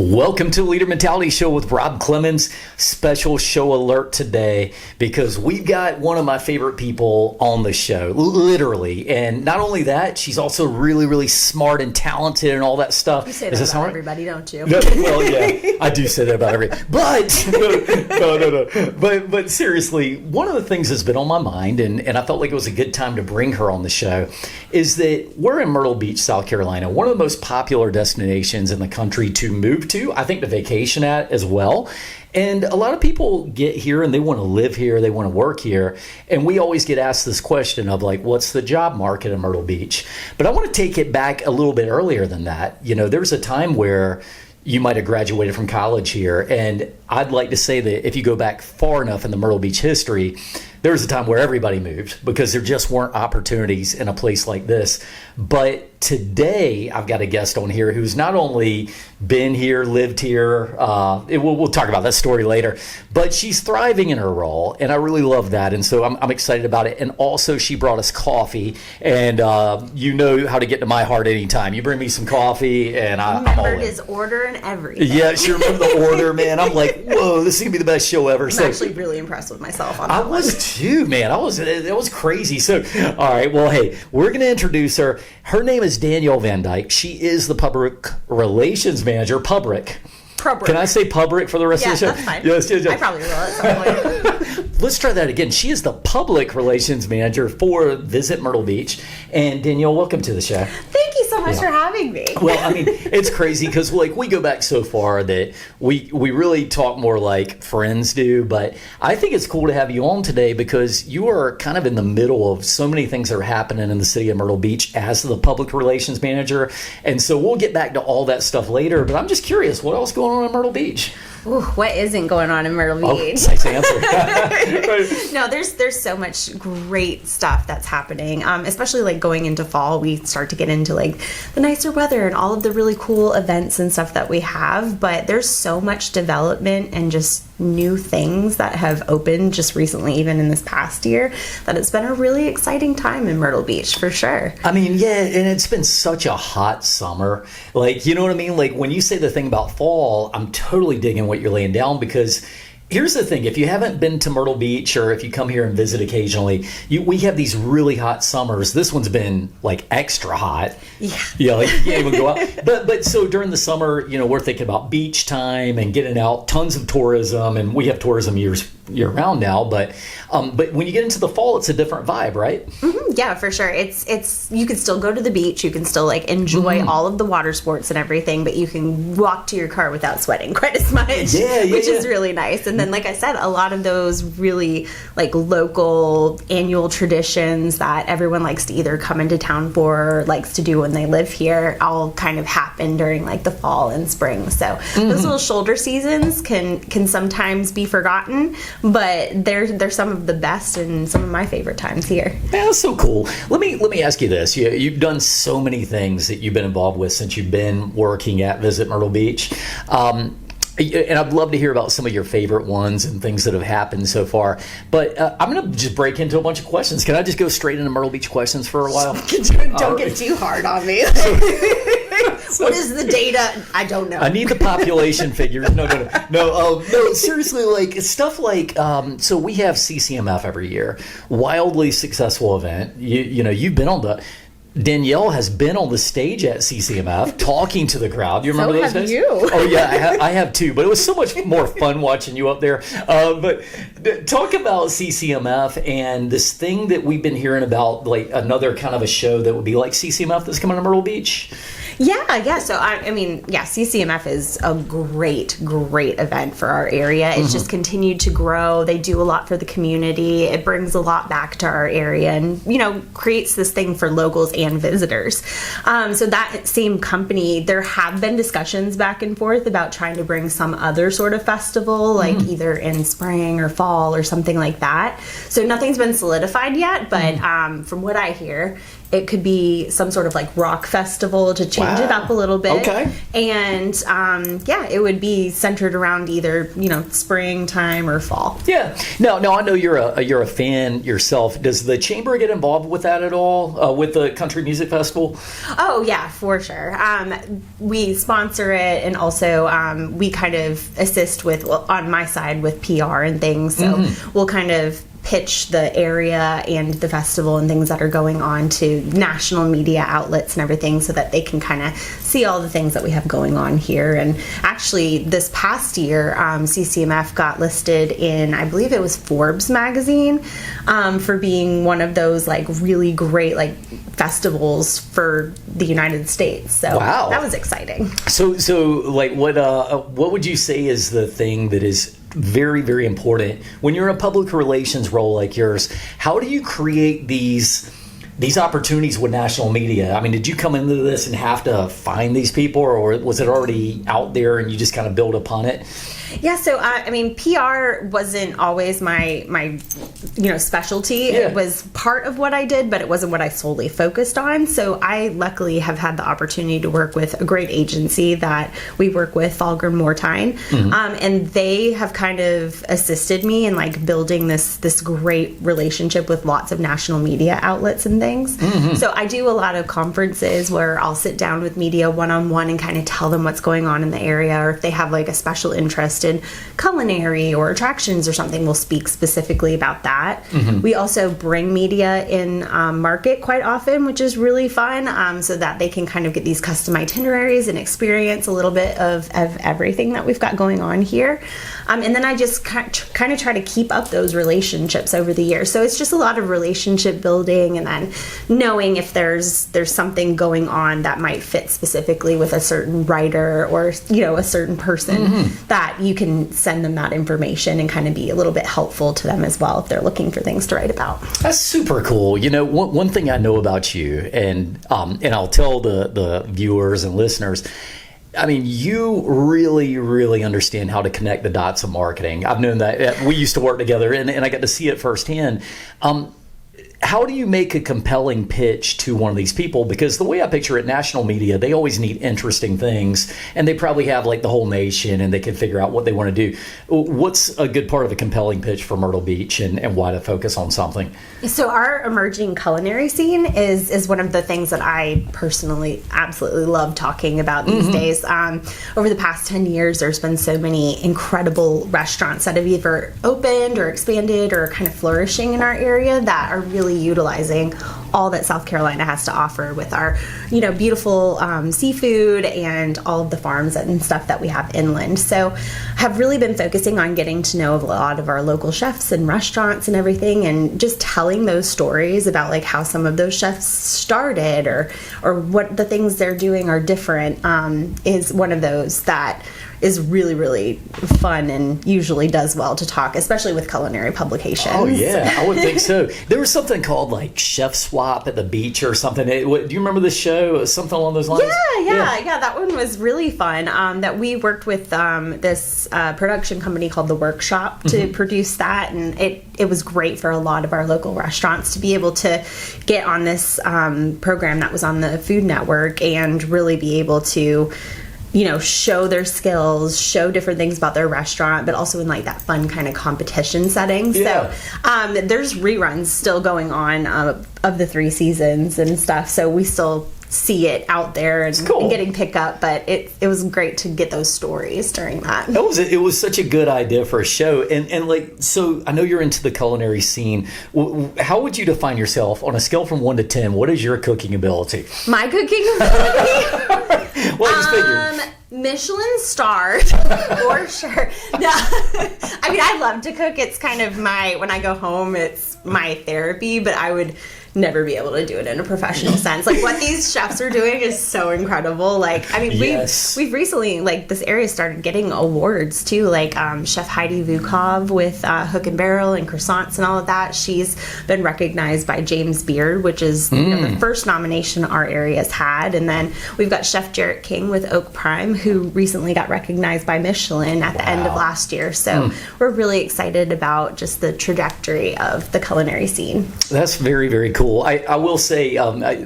Welcome to the Leader Mentality Show with Rob Clemens. Special show alert today because we've got one of my favorite people on the show, literally. And not only that, she's also really, really smart and talented and all that stuff. You say that about everybody, don't you? No, well, yeah, I do say that about everybody. But, no. But seriously, one of the things that's been on my mind, and I felt like it was a good time to bring her on the show, is that we're in Myrtle Beach, South Carolina, one of the most popular destinations in the country to move to, I think to vacation at as well. And a lot of people get here and they want to live here, they want to work here. And we always get asked this question of like, what's the job market in Myrtle Beach? But I want to take it back a little bit earlier than that. You know, there's a time where you might have graduated from college here. And I'd like to say that if you go back far enough in the Myrtle Beach history, there was a time where everybody moved because there just weren't opportunities in a place like this. But today, I've got a guest on here who's not only been here, lived here, we'll talk about that story later, but she's thriving in her role, and I really love that, and so I'm excited about it. And also, she brought us coffee, and you know how to get to my heart anytime. You bring me some coffee, and I'm all in. Remembered his order and everything. Yeah, she remembered the order, man. I'm like, whoa, this is going to be the best show ever. I'm actually really impressed with myself on that I was too, man. It was crazy. So, all right, well, hey, we're going to introduce her. Her name is Denielle Van Dyke. She is the Public Relations Manager. Public. Can I say public for the rest of the show? Yeah, that's fine. Yes. I probably will at some point. Let's try that again. She is the Public Relations Manager for Visit Myrtle Beach. And Denielle, welcome to the show. Thank you so much for having me. Well, I mean, it's crazy because like we go back so far that we really talk more like friends do. But I think it's cool to have you on today because you are kind of in the middle of so many things that are happening in the city of Myrtle Beach as the Public Relations Manager. And so we'll get back to all that stuff later. But I'm just curious, what else is going on in Myrtle Beach? Ooh, what isn't going on in Myrtle Beach? Oh, nice answer. No, there's so much great stuff that's happening, especially like going into fall. We start to get into like the nicer weather and all of the really cool events and stuff that we have. But there's so much development and just new things that have opened just recently, even in this past year, that it's been a really exciting time in Myrtle Beach for sure. I mean, yeah, and it's been such a hot summer. Like, you know what I mean? Like when you say the thing about fall, I'm totally digging what you're laying down because here's the thing. If you haven't been to Myrtle Beach or if you come here and visit occasionally, we have these really hot summers. This one's been like extra hot. Yeah, like you can't even go out. But so during the summer, you know, we're thinking about beach time and getting out, tons of tourism, and we have tourism year round now. But when you get into the fall, it's a different vibe, right? Mm-hmm. Yeah, for sure. It's you can still go to the beach, you can still like enjoy all of the water sports and everything, but you can walk to your car without sweating quite as much, which is really nice. And then, like I said, a lot of those really like local annual traditions that everyone likes to either come into town for or likes to do when they live here all kind of happen during like the fall and spring. So those little shoulder seasons can sometimes be forgotten, but they're some of the best and some of my favorite times here. Man, that's so cool. Let me ask you this. You've done so many things that you've been involved with since you've been working at Visit Myrtle Beach. And I'd love to hear about some of your favorite ones and things that have happened so far. But I'm going to just break into a bunch of questions. Can I just go straight into Myrtle Beach questions for a while? Don't get too hard on me. What is the data? I don't know. I need the population figures. No. Seriously, like stuff like so we have CCMF every year, wildly successful event. You know, you've been on the. Denielle has been on the stage at CCMF talking to the crowd. You remember those days? So have you. Oh, yeah, I have too. But it was so much more fun watching you up there. But talk about CCMF and this thing that we've been hearing about, like another kind of a show that would be like CCMF that's coming to Myrtle Beach. Yeah. So, I mean, CCMF is a great event for our area. It's just continued to grow. They do a lot for the community. It brings a lot back to our area and, you know, creates this thing for locals and visitors. So that same company, there have been discussions back and forth about trying to bring some other sort of festival, like either in spring or fall or something like that. So nothing's been solidified yet, but from what I hear, it could be some sort of like rock festival to change change it up a little bit. Okay. And it would be centered around either, springtime or fall. Yeah. No, I know you're a fan yourself. Does the chamber get involved with that at all, with the country music festival? Oh yeah, for sure. We sponsor it, and also we kind of assist with, on my side, with PR and things. So we'll kind of pitch the area and the festival and things that are going on to national media outlets and everything, so that they can kind of see all the things that we have going on here. And actually, this past year, CCMF got listed in, I believe it was Forbes magazine, for being one of those like really great like festivals for the United States. So wow, that was exciting. So like what would you say is the thing that is very, very important when you're in a public relations role like yours? How do you create these opportunities with national media? I mean, did you come into this and have to find these people, or was it already out there and you just kind of build upon it? Yeah, so PR wasn't always my specialty. Yeah. It was part of what I did, but it wasn't what I solely focused on. So I luckily have had the opportunity to work with a great agency that we work with, Falgrim Mortine, and they have kind of assisted me in like building this great relationship with lots of national media outlets and things. So I do a lot of conferences where I'll sit down with media one-on-one and kind of tell them what's going on in the area, or if they have like a special interest in culinary or attractions or something, we'll speak specifically about that. We also bring media in market quite often, which is really fun, so that they can kind of get these custom itineraries and experience a little bit of everything that we've got going on here. And then I just kind of try to keep up those relationships over the years. So it's just a lot of relationship building, and then knowing if there's something going on that might fit specifically with a certain writer or a certain person, that you can send them that information and kind of be a little bit helpful to them as well if they're looking for things to write about. That's super cool. One thing I know about you, and I'll tell the viewers and listeners, I mean, you really, really understand how to connect the dots of marketing. I've known that. We used to work together, and I got to see it firsthand. How do you make a compelling pitch to one of these people? Because the way I picture it, national media, they always need interesting things, and they probably have like the whole nation, and they can figure out what they want to do. What's a good part of a compelling pitch for Myrtle Beach, and why to focus on something? So our emerging culinary scene is one of the things that I personally absolutely love talking about these days. Over the past 10 years, there's been so many incredible restaurants that have either opened or expanded or kind of flourishing in our area that are really utilizing all that South Carolina has to offer with our, beautiful seafood and all of the farms and stuff that we have inland. So have really been focusing on getting to know a lot of our local chefs and restaurants and everything, and just telling those stories about like how some of those chefs started or what the things they're doing are different, is one of those that is really, really fun and usually does well to talk, especially with culinary publications. Oh, yeah, I would think so. There was something called like Chef Swap at the beach or something. Do you remember this show? Something along those lines? Yeah, that one was really fun. That we worked with this production company called The Workshop to produce that, and it was great for a lot of our local restaurants to be able to get on this program that was on the Food Network and really be able to show their skills, show different things about their restaurant, but also in like that fun kind of competition setting. Yeah. So there's reruns still going on of the 3 seasons and stuff. So we still see it out there and getting picked up, but it was great to get those stories during that. It was such a good idea for a show. And like, so I know you're into the culinary scene. How would you define yourself on a scale from 1 to 10? What is your cooking ability? My cooking ability? Well, I just figured. Michelin starred for sure. No, I mean, I love to cook. It's kind of when I go home, it's my therapy, but I would never be able to do it in a professional sense. Like what these chefs are doing is so incredible. Like, I mean, we've recently, like, this area started getting awards too. Like Chef Heidi Vukov with Hook and Barrel and croissants and all of that. She's been recognized by James Beard, which is the first nomination our area has had. And then we've got Chef Jarrett King with Oak Prime, who recently got recognized by Michelin at the end of last year. So we're really excited about just the trajectory of the culinary scene. That's very, very cool. cool. I will say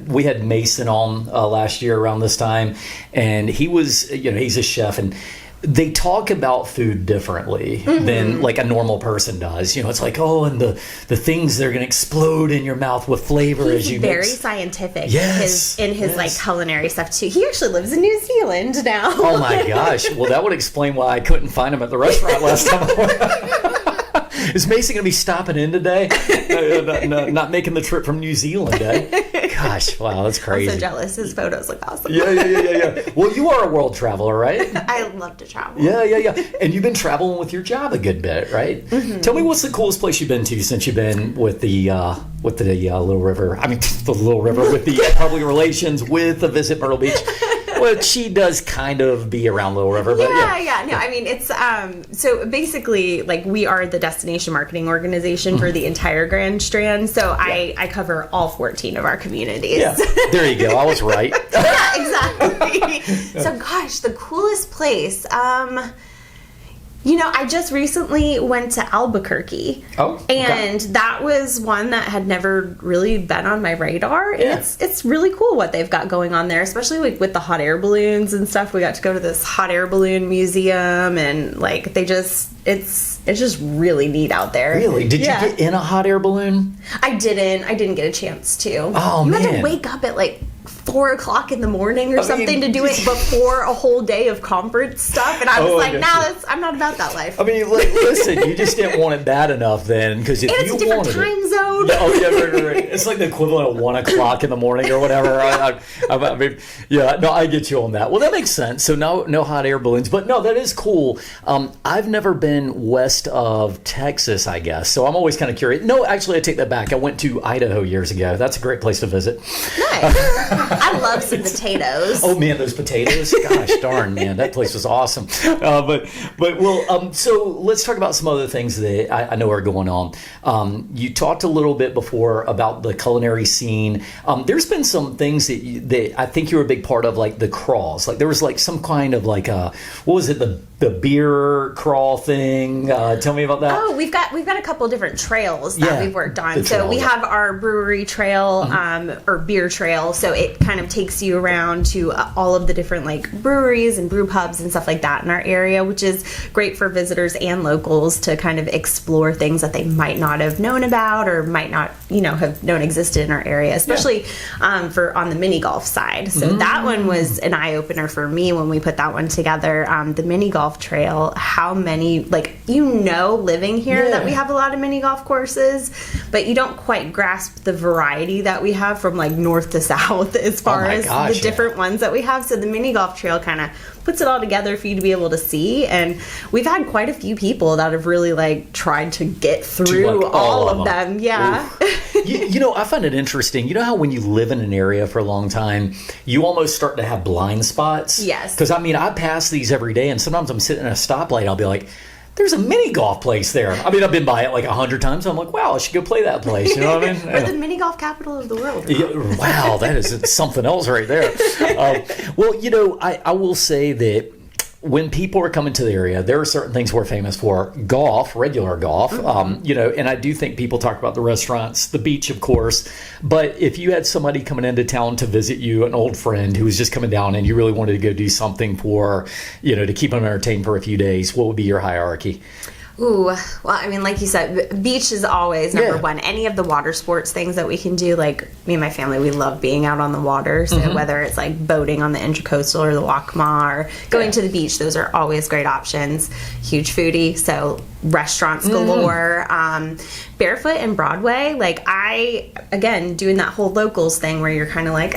we had Mason on last year around this time, and he was, he's a chef, and they talk about food differently than like a normal person does. It's like, and the things that are going to explode in your mouth with flavor as you very mix. Scientific Yes, in his like culinary stuff too. He actually lives in New Zealand now. Oh my gosh. Well, that would explain why I couldn't find him at the restaurant last time I went. Is Mason going to be stopping in today? Not making the trip from New Zealand, eh? Gosh, wow, that's crazy. I'm so jealous. His photos look awesome. Yeah. Well, you are a world traveler, right? I love to travel. Yeah. And you've been traveling with your job a good bit, right? Tell me, what's the coolest place you've been to since you've been with the Little River? I mean, the Little River with the public relations with the Visit Myrtle Beach. Well, she does kind of be around Little River, but yeah. No, I mean, it's so basically, like, we are the destination marketing organization for the entire Grand Strand. So I cover all 14 of our communities. Yeah, there you go. I was right. Yeah, exactly. So, gosh, the coolest place. I just recently went to Albuquerque. Oh, okay. And that was one that had never really been on my radar. And it's really cool what they've got going on there, especially like with the hot air balloons and stuff. We got to go to this hot air balloon museum, and like it's just really neat out there. Really? Did you get in a hot air balloon? I didn't get a chance to. Oh, you man. had to wake up at like 4 o'clock in the morning or something to do it before a whole day of conference stuff, and I was like, I'm not about that life. I mean, listen, you just didn't want it bad enough then, because if it's you a different wanted time zone. Right. It's like the equivalent of 1 o'clock in the morning or whatever. I mean, I get you on that. Well, that makes sense. So no hot air balloons, but no, that is cool. I've never been west of Texas, I guess, so I'm always kind of curious. No, actually, I take that back. I went to Idaho years ago. That's a great place to visit. Nice. I love some potatoes. Oh man, those potatoes! Gosh darn, man, that place was awesome. So let's talk about some other things that I know are going on. You talked a little bit before about the culinary scene. There's been some things that I think you were a big part of, like the crawls. Like there was like some kind of like what was it, the beer crawl thing? Tell me about that. Oh, we've got a couple different trails that we've worked on. So we have our brewery trail, or beer trail. So it kind of takes you around to all of the different like breweries and brew pubs and stuff like that in our area, which is great for visitors and locals to kind of explore things that they might not have known about or might not, have known existed in our area, especially for on the mini golf side. So that one was an eye opener for me when we put that one together. The mini golf trail, how many, living here that we have a lot of mini golf courses, but you don't quite grasp the variety that we have from like north to south as far as the different ones that we have. So the mini golf trail kind of puts it all together for you to be able to see, and we've had quite a few people that have really like tried to get through all of them. I find it interesting. You know how when you live in an area for a long time, you almost start to have blind spots? Yes. Because I mean, I pass these every day, and sometimes I'm sitting at a stoplight, I'll be like, there's a mini golf place there. I mean, I've been by it like 100 times. I'm like, wow, I should go play that place. You know what I mean? We're the mini golf capital of the world. Wow, that is something else right there. I will say that when people are coming to the area, there are certain things we're famous for. Golf, regular golf, and I do think people talk about the restaurants, the beach, of course. But if you had somebody coming into town to visit you, an old friend who was just coming down and you really wanted to go do something for, to keep them entertained for a few days, what would be your hierarchy? Ooh, well, I mean, like you said, beach is always number one. Any of the water sports things that we can do, like me and my family, we love being out on the water. So whether it's like boating on the Intracoastal or the Waccamaw or going to the beach, those are always great options. Huge foodie, so restaurants galore. Barefoot and Broadway, like again, doing that whole locals thing where you're kind of like,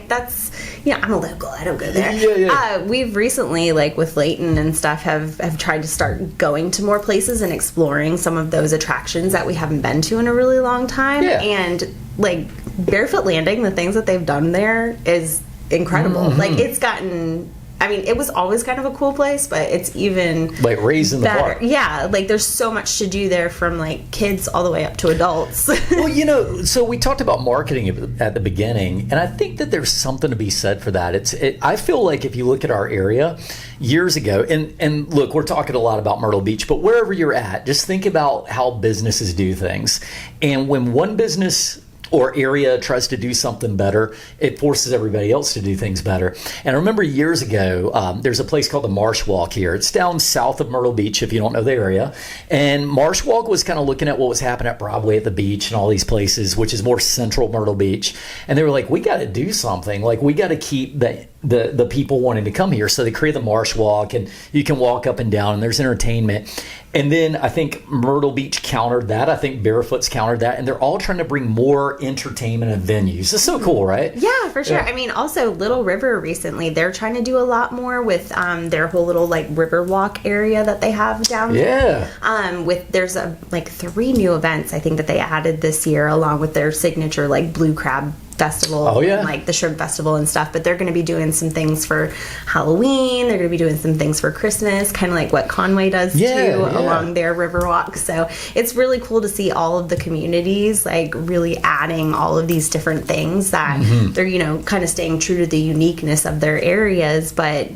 that's, I'm a local, I don't go there. We've recently, like with Layton and stuff, have tried to start going to more places and exploring some of those attractions that we haven't been to in a really long time. And like Barefoot Landing, the things that they've done there is incredible. Like it's gotten, I mean, it was always kind of a cool place, but it's even like raising the bar. Yeah, like there's so much to do there from like kids all the way up to adults. Well, so we talked about marketing at the beginning, and I think that there's something to be said for that. I feel like if you look at our area years ago, and look, we're talking a lot about Myrtle Beach, but wherever you're at, just think about how businesses do things. And when one business or area tries to do something better, it forces everybody else to do things better. And I remember years ago, there's a place called the Marsh Walk here. It's down south of Myrtle Beach, if you don't know the area. And Marsh Walk was kind of looking at what was happening at Broadway at the beach and all these places, which is more central Myrtle Beach. And they were like, we got to do something. Like, we got to keep the people wanting to come here. So they created the Marsh Walk, and you can walk up and down, and there's entertainment. And then I think Myrtle Beach countered that. I think Barefoot's countered that. And they're all trying to bring more entertainment and venues. It's so cool, right? Yeah, for sure. Yeah. I mean, also Little River recently, they're trying to do a lot more with their whole little like river walk area that they have down there. Yeah. There's like 3 new events I think that they added this year, along with their signature like Blue Crab Festival. Oh, yeah. And, like the Shrimp Festival and stuff. But they're going to be doing some things for Halloween. They're going to be doing some things for Christmas, kind of like what Conway does too along their river walk. So it's really cool to see all of the communities like really adding all of these different things that they're, you know, kind of staying true to the uniqueness of their areas, but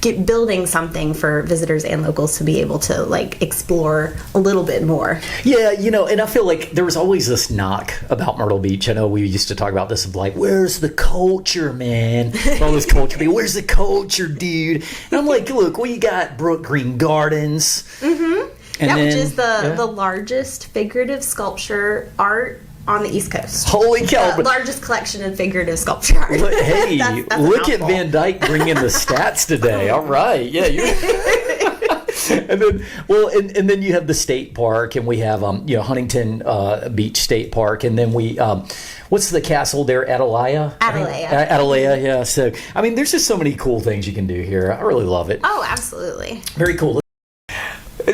building something for visitors and locals to be able to like explore a little bit more. Yeah, you know, and I feel like there was always this knock about Myrtle Beach. I know we used to talk about this of like, where's the culture, man? All this culture people, where's the culture, dude? And I'm like, look, we got Brook Green Gardens. And which is the largest figurative sculpture art on the East Coast. Holy cow. The largest collection of figurative sculpture art. Hey, that's look at Van Dyke bringing the stats today. All right. Yeah, and then, well, and then you have the state park, and we have Huntington Beach State Park, and then we what's the castle there, Atalaya? Atalaya, yeah. So I mean, there's just so many cool things you can do here. I really love it. Oh, absolutely. Very cool.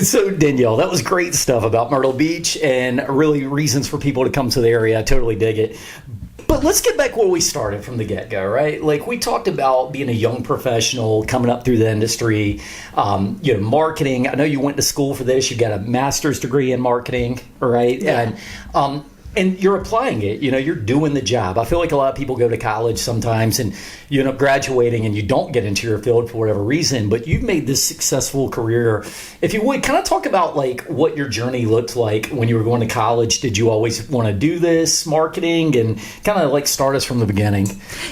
So Denielle, that was great stuff about Myrtle Beach and really reasons for people to come to the area. I totally dig it. But let's get back where we started from the get-go, right? Like, we talked about being a young professional coming up through the industry, marketing. I know you went to school for this. You got a master's degree in marketing, right? Yeah. And you're applying it. You know, you're doing the job. I feel like a lot of people go to college sometimes and you end up graduating and you don't get into your field for whatever reason, but you've made this successful career. If you would, kind of talk about like what your journey looked like when you were going to college. Did you always want to do this marketing, and kind of like start us from the beginning?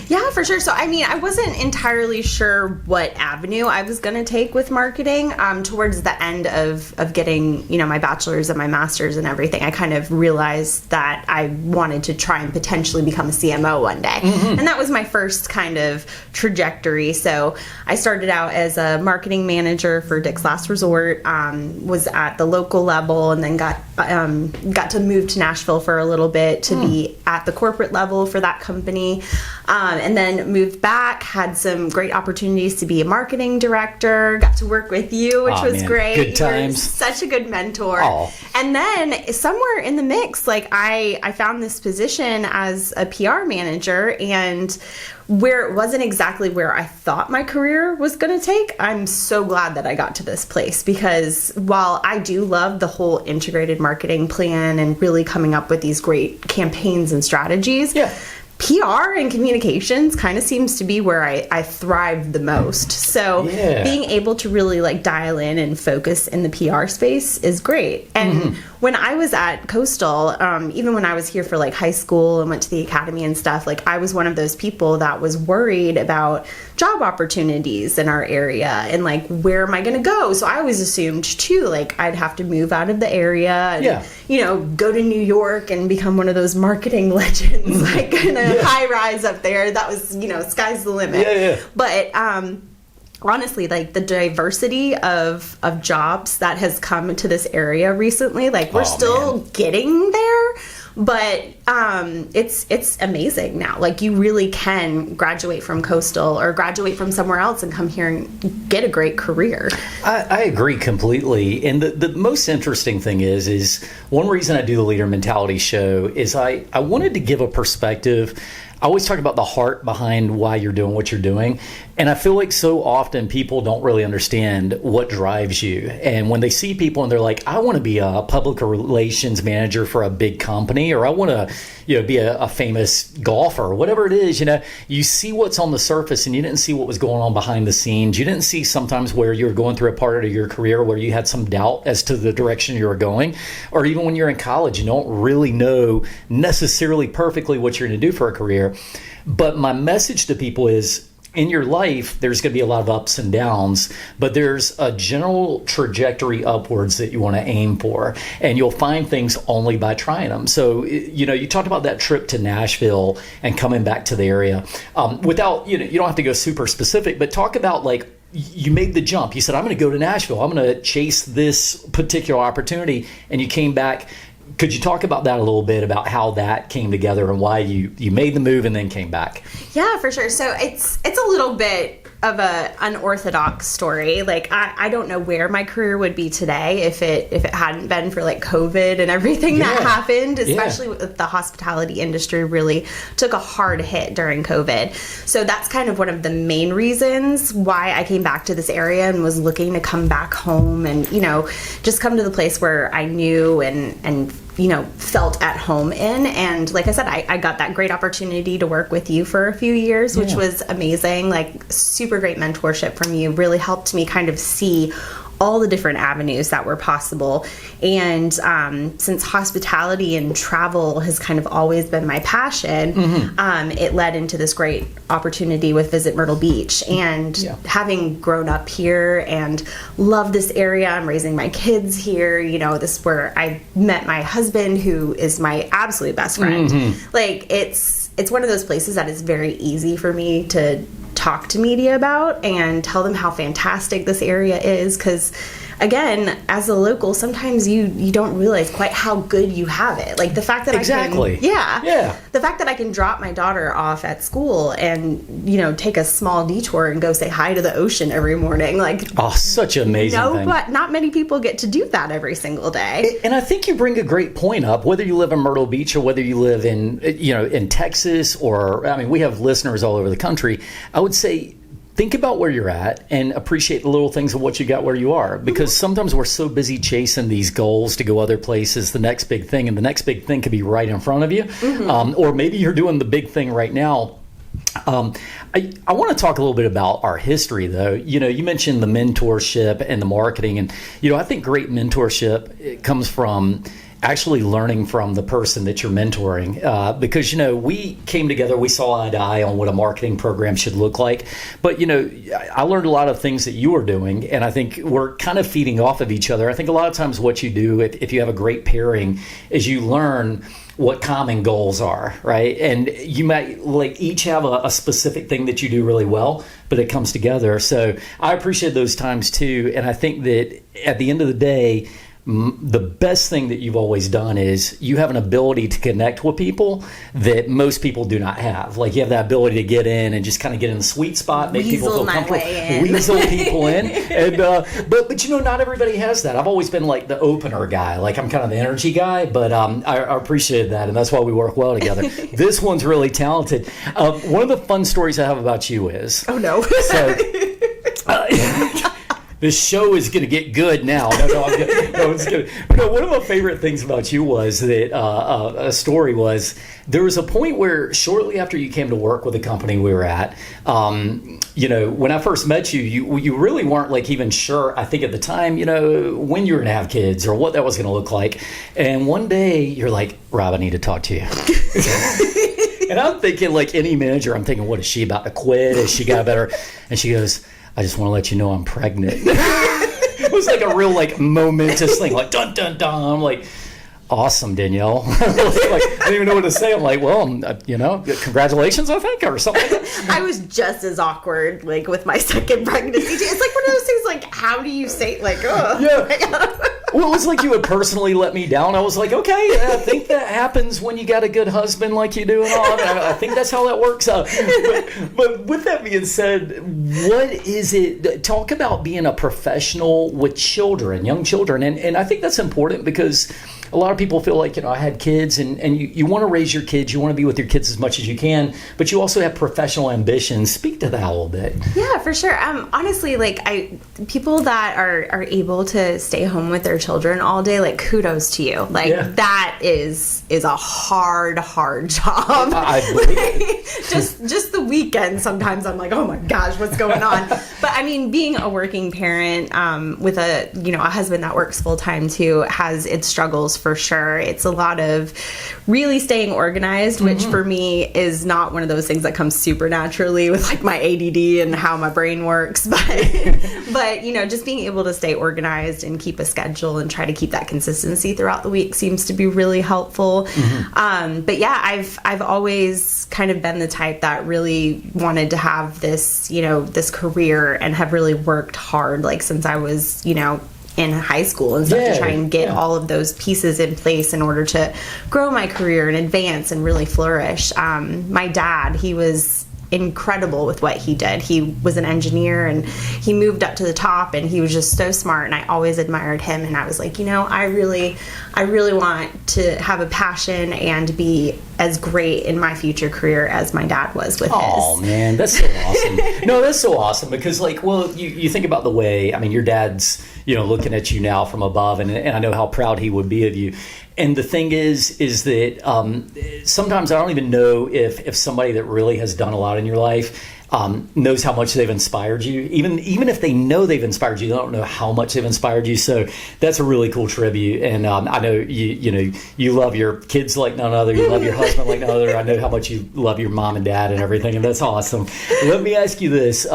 Yeah, for sure. So, I mean, I wasn't entirely sure what avenue I was going to take with marketing. Towards the end of getting, my bachelor's and my master's and everything, I kind of realized that I wanted to try and potentially become a CMO one day. And that was my first kind of trajectory. So I started out as a marketing manager for Dick's Last Resort, was at the local level, and then got to move to Nashville for a little bit to be at the corporate level for that company. And then moved back, had some great opportunities to be a marketing director, got to work with you, which was great. Good times. You're such a good mentor. Aww. And then somewhere in the mix, like I found this position as a PR manager, and where it wasn't exactly where I thought my career was going to take, I'm so glad that I got to this place, because while I do love the whole integrated marketing plan and really coming up with these great campaigns and strategies, PR and communications kind of seems to be where I thrive the most. So being able to really like dial in and focus in the PR space is great. And when I was at Coastal, even when I was here for like high school and went to the academy and stuff, like I was one of those people that was worried about job opportunities in our area and like, where am I going to go? So I always assumed too, like I'd have to move out of the area and, go to New York and become one of those marketing legends, like kind of high rise up there. That was, sky's the limit. But honestly, like the diversity of jobs that has come to this area recently, like we're still getting there, but it's amazing now. Like you really can graduate from Coastal or graduate from somewhere else and come here and get a great career. I agree completely. And the most interesting thing is one reason I do the Leader Mentality show is I wanted to give a perspective. I always talk about the heart behind why you're doing what you're doing. And I feel like so often people don't really understand what drives you. And when they see people and they're like, I want to be a public relations manager for a big company, or I want to, be a famous golfer, whatever it is, you see what's on the surface and you didn't see what was going on behind the scenes. You didn't see sometimes where you were going through a part of your career where you had some doubt as to the direction you were going, or even when you're in college, you don't really know necessarily perfectly what you're going to do for a career. But my message to people is, in your life, there's going to be a lot of ups and downs, but there's a general trajectory upwards that you want to aim for, and you'll find things only by trying them. So, you talked about that trip to Nashville and coming back to the area. Without, you don't have to go super specific, but talk about like, you made the jump. You said, I'm going to go to Nashville. I'm going to chase this particular opportunity, and you came back. Could you talk about that a little bit, about how that came together and why you made the move and then came back? Yeah, for sure. So it's a little bit of a unorthodox story. Like I don't know where my career would be today if it hadn't been for like COVID and everything that happened, especially with the hospitality industry really took a hard hit during COVID. So that's kind of one of the main reasons why I came back to this area and was looking to come back home and, just come to the place where I knew and felt at home in. And like I said, I got that great opportunity to work with you for a few years, which was amazing. Like super great mentorship from you, really helped me kind of see all the different avenues that were possible. And since hospitality and travel has kind of always been my passion, it led into this great opportunity with Visit Myrtle Beach. And having grown up here and love this area, I'm raising my kids here, this is where I met my husband, who is my absolute best friend. Like it's one of those places that is very easy for me to talk to media about and tell them how fantastic this area is, because again, as a local, sometimes you don't realize quite how good you have it. Like the fact that the fact that I can drop my daughter off at school and take a small detour and go say hi to the ocean every morning, like such an amazing thing. But not many people get to do that every single day. And I think you bring a great point up, whether you live in Myrtle Beach or whether you live in in Texas, or we have listeners all over the country. I would say, think about where you're at and appreciate the little things of what you got where you are, because sometimes we're so busy chasing these goals to go other places, the next big thing, and the next big thing could be right in front of you. Or maybe you're doing the big thing right now. I want to talk a little bit about our history, though. You mentioned the mentorship and the marketing, and I think great mentorship comes from actually learning from the person that you're mentoring, because we came together, we saw eye to eye on what a marketing program should look like, but I learned a lot of things that you were doing, and I think we're kind of feeding off of each other. I think a lot of times what you do, if you have a great pairing, is you learn what common goals are, right? And you might each have a specific thing that you do really well, but it comes together. So I appreciate those times too, and I think that at the end of the day, the best thing that you've always done is you have an ability to connect with people that most people do not have. Like you have that ability to get in and just kind of get in the sweet spot, make people feel comfortable, weasel people in. And but not everybody has that. I've always been like the opener guy. Like I'm kind of the energy guy, but I appreciate that, and that's why we work well together. This one's really talented. One of the fun stories I have about you is this show is going to get good now. It's good. One of my favorite things about you was that a story was there was a point where shortly after you came to work with the company we were at, when I first met you, you really weren't even sure, I think at the time, when you were going to have kids or what that was going to look like. And one day you're like, Rob, I need to talk to you. And I'm thinking, like any manager, I'm thinking, what, is she about to quit? Has she got better? And she goes, I just want to let you know I'm pregnant. It was like a real momentous thing, like dun dun dun. I'm like, awesome, Denielle. I didn't even know what to say. I'm like, well, congratulations, I think, or something like that. I was just as awkward, with my second pregnancy. It's like one of those things, how do you say, oh. Yeah. Well, it was like you would personally let me down. I was like, okay, I think that happens when you got a good husband like you do and all. I think that's how that works out. But with that being said, what is it? Talk about being a professional with children, young children. And I think that's important because a lot of people feel like, I had kids, and you want to raise your kids, you want to be with your kids as much as you can, but you also have professional ambitions. Speak to that a little bit. Yeah, for sure. Honestly, people that are able to stay home with their children all day, kudos to you. That is a hard job. I believe just the weekend, sometimes I'm like, oh my gosh, what's going on? But I mean, being a working parent with a husband that works full time too has its struggles for sure. It's a lot of really staying organized, which for me is not one of those things that comes super naturally with my ADD and how my brain works. But just being able to stay organized and keep a schedule and try to keep that consistency throughout the week seems to be really helpful. But yeah, I've always kind of been the type that really wanted to have this, this career, and have really worked hard, since I was, in high school and stuff, to try and get all of those pieces in place in order to grow my career and advance and really flourish. My dad, he was incredible with what he did. He was an engineer, and he moved up to the top, and he was just so smart, and I always admired him. And I was like, I really want to have a passion and be as great in my future career as my dad was with his. Oh man, that's so awesome. No, that's so awesome, because you think about the way, your dad's looking at you now from above, and I know how proud he would be of you. And the thing is that sometimes I don't even know if somebody that really has done a lot in your life knows how much they've inspired you. Even if they know they've inspired you, they don't know how much they've inspired you. So that's a really cool tribute. And I know you love your kids like none other. You love your husband like none other. I know how much you love your mom and dad and everything, and that's awesome. Let me ask you this.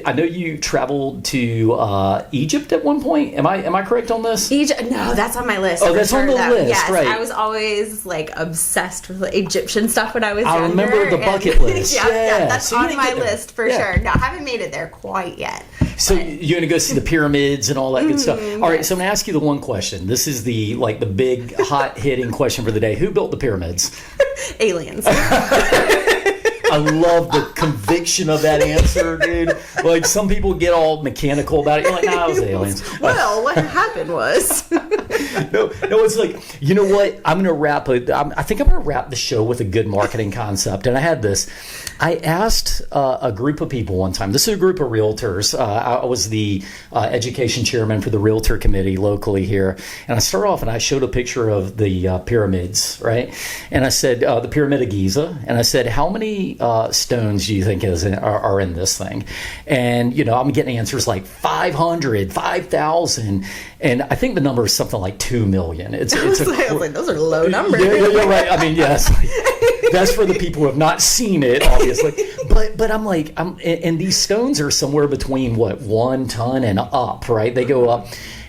I know you traveled to Egypt at one point. Am I correct on this? Egypt? No, that's on my list. Oh, that's on the list, yes, right? I was always obsessed with Egyptian stuff when I was younger. I remember the bucket list. yeah, that's so on my list for sure. No, I haven't made it there quite yet. So you're going to go see the pyramids and all that good stuff. All right, so I'm going to ask you the one question. This is the big hot hitting question for the day. Who built the pyramids? Aliens. I love the conviction of that answer, dude. Some people get all mechanical about it. You're like, nah, it was aliens. Well, what happened was... No, it's you know what? I'm going to wrap it. I think I'm going to wrap the show with a good marketing concept. And I had this. I asked a group of people one time. This is a group of realtors. I was the education chairman for the realtor committee locally here. And I started off and I showed a picture of the pyramids, right? And I said, the Pyramid of Giza. And I said, how many stones do you think are in this thing? And, I'm getting answers like 500, 5,000. And I think the number is something like 2 million. I was like, those are low numbers. Yeah, right. Yes. That's for the people who have not seen it, obviously. But I'm like, and these stones are somewhere between 1 ton and up, right? They go up.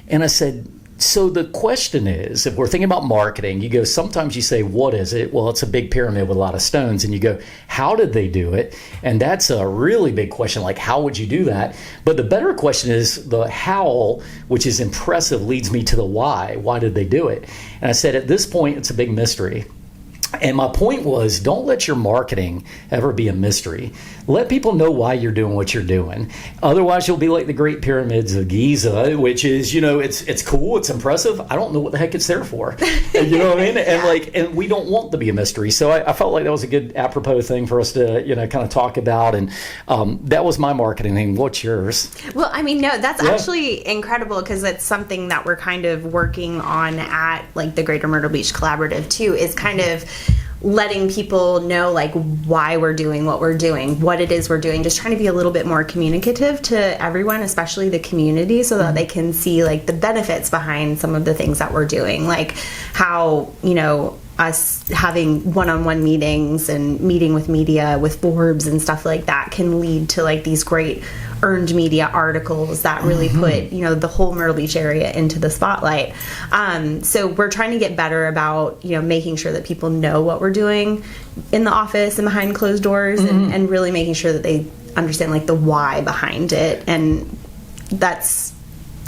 And I said, so the question is, if we're thinking about marketing, you go, sometimes you say, what is it? Well, it's a big pyramid with a lot of stones. And you go, how did they do it? And that's a really big question. How would you do that? But the better question is the how, which is impressive, leads me to the why. Why did they do it? And I said, at this point, it's a big mystery. And my point was, don't let your marketing ever be a mystery. Let people know why you're doing what you're doing. Otherwise, you'll be like the Great Pyramids of Giza, which is, it's cool, it's impressive. I don't know what the heck it's there for. You know what I mean? And we don't want to be a mystery. So I felt like that was a good apropos thing for us to, kind of talk about. And that was my marketing thing. What's yours? Well, no, that's actually incredible, because it's something that we're kind of working on at the Greater Myrtle Beach Collaborative too, is kind of letting people know why we're doing what we're doing, what it is we're doing, just trying to be a little bit more communicative to everyone, especially the community, so that they can see the benefits behind some of the things that we're doing, how us having one-on-one meetings and meeting with media, with Forbes and stuff like that, can lead to these great earned media articles that really put the whole Myrtle Beach area into the spotlight. So we're trying to get better about making sure that people know what we're doing in the office and behind closed doors, and really making sure that they understand the why behind it. And that's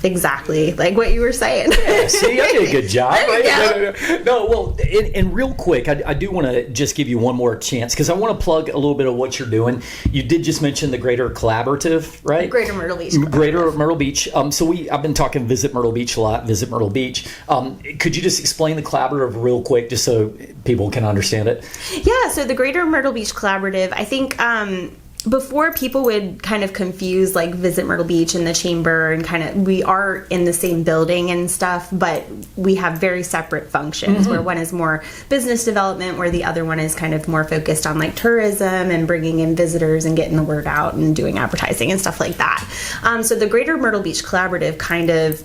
exactly like what you were saying. Yeah, see, I did a good job. Yeah. No, well, and real quick, I do want to just give you one more chance because I want to plug a little bit of what you're doing. You did just mention the Greater Collaborative, right? Greater Myrtle Beach. Greater Myrtle Beach. I've been talking Visit Myrtle Beach a lot. Visit Myrtle Beach. Could you just explain the collaborative real quick, just so people can understand it? Yeah. So the Greater Myrtle Beach Collaborative, I think. Before, people would kind of confuse like Visit Myrtle Beach and the Chamber, and kind of, we are in the same building and stuff, but we have very separate functions, where one is more business development, where the other one is kind of more focused on like tourism and bringing in visitors and getting the word out and doing advertising and stuff like that. So the Greater Myrtle Beach Collaborative kind of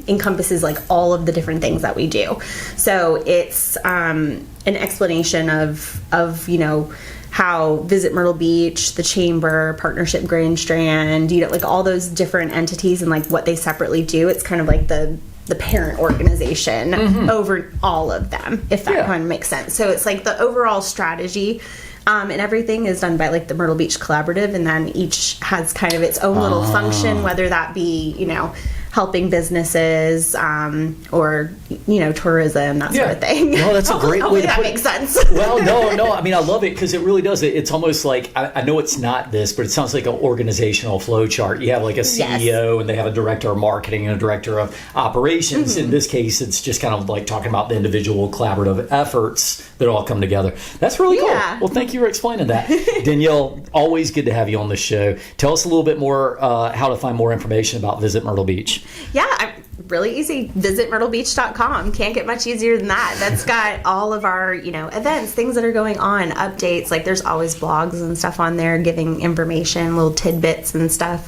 encompasses like all of the different things that we do. So it's an explanation of you know, how Visit Myrtle Beach, the Chamber, Partnership Grand Strand, you know, like all those different entities and like what they separately do. It's kind of like the parent organization over all of them, if that kind of makes sense. So it's like the overall strategy, and everything is done by like the Myrtle Beach Collaborative, and then each has kind of its own little function, whether that be, you know, helping businesses, or, you know, tourism, that sort of thing. No, that's a great way to that put makes sense. Well, no. I mean, I love it because it really does. It's almost like, I know it's not this, but it sounds like an organizational flow chart. You have like a CEO and they have a director of marketing and a director of operations. In this case, it's just kind of like talking about the individual collaborative efforts that all come together. That's really cool. Well, thank you for explaining that. Denielle, always good to have you on the show. Tell us a little bit more how to find more information about Visit Myrtle Beach. Yeah, really easy. VisitMyrtleBeach.com. Can't get much easier than that. That's got all of our, you know, events, things that are going on, updates. Like there's always blogs and stuff on there giving information, little tidbits and stuff.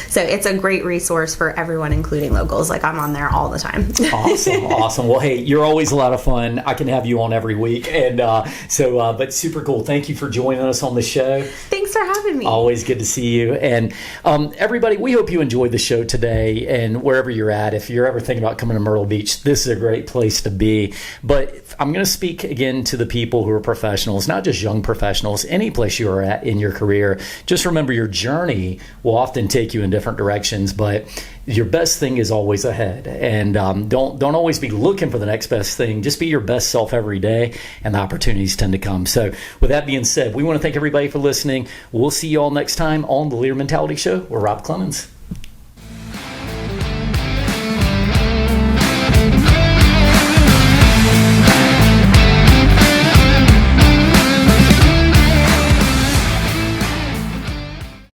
So it's a great resource for everyone, including locals. Like I'm on there all the time. Awesome. Well, hey, you're always a lot of fun. I can have you on every week. And but super cool. Thank you for joining us on the show. Thanks for having me. Always good to see you. And everybody, we hope you enjoyed the show today. And wherever you're at, if you're ever thinking about coming to Myrtle Beach, this is a great place to be. But I'm going to speak again to the people who are professionals, not just young professionals, any place you are at in your career. Just remember, your journey will often take you in different directions, but your best thing is always ahead. And don't always be looking for the next best thing. Just be your best self every day, and the opportunities tend to come. So with that being said, we want to thank everybody for listening. We'll see you all next time on the Leader Mentality Show with Rob Clemens.